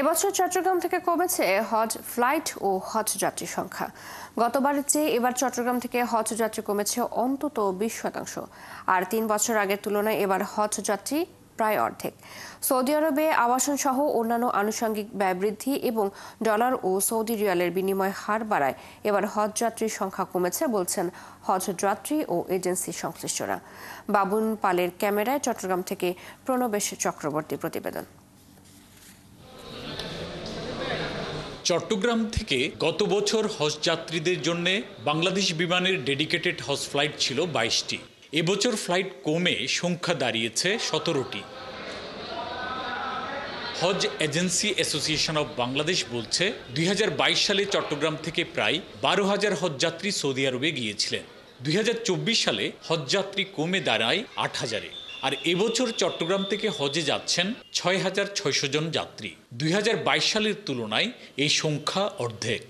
এবছর চট্টগ্রাম থেকে কমেছে হজ ফ্লাইট ও হজ যাত্রী সংখ্যা। গতবারের চেয়ে এবার চট্টগ্রাম থেকে হজ যাত্রী কমেছে অন্তত 20%। আর 3 বছর আগের তুলনায় এবার হজ যাত্রী প্রায় অর্ধেক। সৌদি আরবে আবাসন সহ অন্যান্য আনুষঙ্গিক ব্যয় বৃদ্ধি এবং ডলার ও সৌদি রিয়ালের বিনিময় হার বাড়ায় এবার হজ যাত্রীর সংখ্যা কমেছে বলছেন হজ যাত্রী ও এজেন্সি সংশ্লিষ্টরা। বাবুন পালের ক্যামেরায় চট্টগ্রাম থেকে প্রণবেশ চক্রবর্তী প্রতিবেদন। চট্টগ্রাম থেকে গত বছর হজ যাত্রীদের জন্য বাংলাদেশ বিমানের ডেডিকেটেড হজ ফ্লাইট ছিল 22টি। এবছর ফ্লাইট কমে সংখ্যা দাঁড়িয়েছে 17টি। হজ এজেন্সি অ্যাসোসিয়েশন অব বাংলাদেশ বলছে 2022 সালে চট্টগ্রাম থেকে প্রায় 12,000 হজযাত্রী সৌদি আরবে গিয়েছিলেন। 2024 সালে হজযাত্রী কমে দাঁড়ায় 8,000-এ। আর এবছর চট্টগ্রাম থেকে হজে যাচ্ছেন 6,600 জন যাত্রী। 2022 সালের তুলনায় এই সংখ্যা অর্ধেক।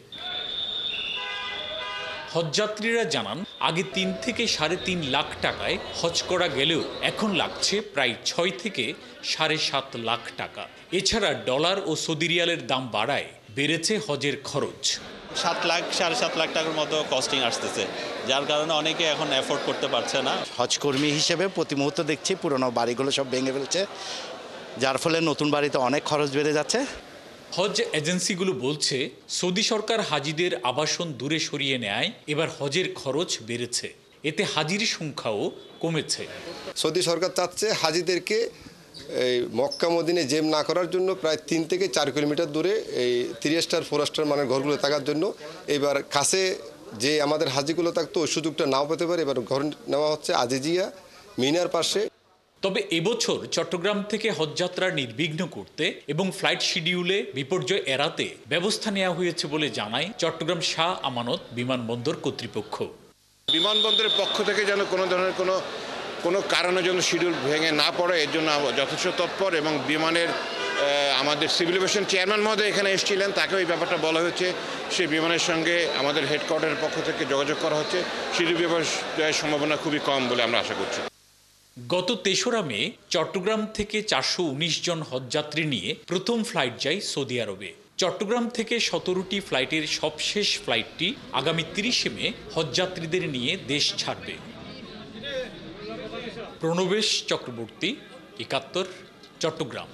হজযাত্রীরা জানান, আগে 3 থেকে 3.5 লাখ টাকায় হজ করা গেলেও এখন লাগছে প্রায় 6 থেকে 7.5 লাখ টাকা। এছাড়া ডলার ও সৌদি রিয়ালের দাম বাড়ায় বেড়েছে হজের খরচ। 7 লাখ 7.5 লাখ টাকার মতো কস্টিং আসতেছে, যার কারণে অনেকে এখন অ্যাফোর্ড করতে পারছে না। হজকর্মী হিসেবে প্রতি মুহূর্তে দেখছি পুরনো বাড়িগুলো সব ভেঙে ফেলছে, যার ফলে নতুন বাড়িতে অনেক খরচ বেড়ে যাচ্ছে। হজ এজেন্সিগুলো বলছে সৌদি সরকার হাজিদের আবাসন দূরে সরিয়ে নেয় এবার হজের খরচ বেড়েছে, এতে হাজির সংখ্যাও কমেছে। সৌদি সরকার চাচ্ছে হাজিদেরকে এই মক্কা মদিনে জেম না করার জন্য প্রায় 3 থেকে 4 কিলোমিটার দূরে এই 3 স্টার 4 স্টার মানের ঘরগুলো থাকার জন্য। এবার কাছে যে আমাদের হাজিগুলো থাকতো ওই সুযোগটা নাও পেতে পারে, এবার ঘর নেওয়া হচ্ছে আজিজিয়া মিনার পাশে। তবে এবছর চট্টগ্রাম থেকে হজযাত্রা নির্বিঘ্ন করতে এবং ফ্লাইট শিডিউলে বিপর্যয় এড়াতে ব্যবস্থা নেওয়া হয়েছে বলে জানায় চট্টগ্রাম শাহ আমানত বিমানবন্দর কর্তৃপক্ষ। বিমানবন্দরের পক্ষ থেকে যেন কোনো ধরনের কোনো কারণে যেন শিডিউল ভেঙে না পড়ে, এর জন্য যথেষ্ট তৎপর। এবং বিমানের আমাদের সিভিল এভিয়েশন চেয়ারম্যান মহোদয় এখানে এসেছিলেন, তাকেও এই ব্যাপারটা বলা হয়েছে। সেই বিমানের সঙ্গে আমাদের হেডকোয়ার্টারের পক্ষ থেকে যোগাযোগ করা হচ্ছে। শিডিউল বিপর্যয়ের সম্ভাবনা খুবই কম বলে আমরা আশা করছি। গত 3রা মে চট্টগ্রাম থেকে 419 জন হজযাত্রী নিয়ে প্রথম ফ্লাইট যায় সৌদি আরবে। চট্টগ্রাম থেকে 17টি ফ্লাইটের সবশেষ ফ্লাইটটি আগামী 30 মে হজযাত্রীদের নিয়ে দেশ ছাড়বে। প্রণবেশ চক্রবর্তী, 71, চট্টগ্রাম।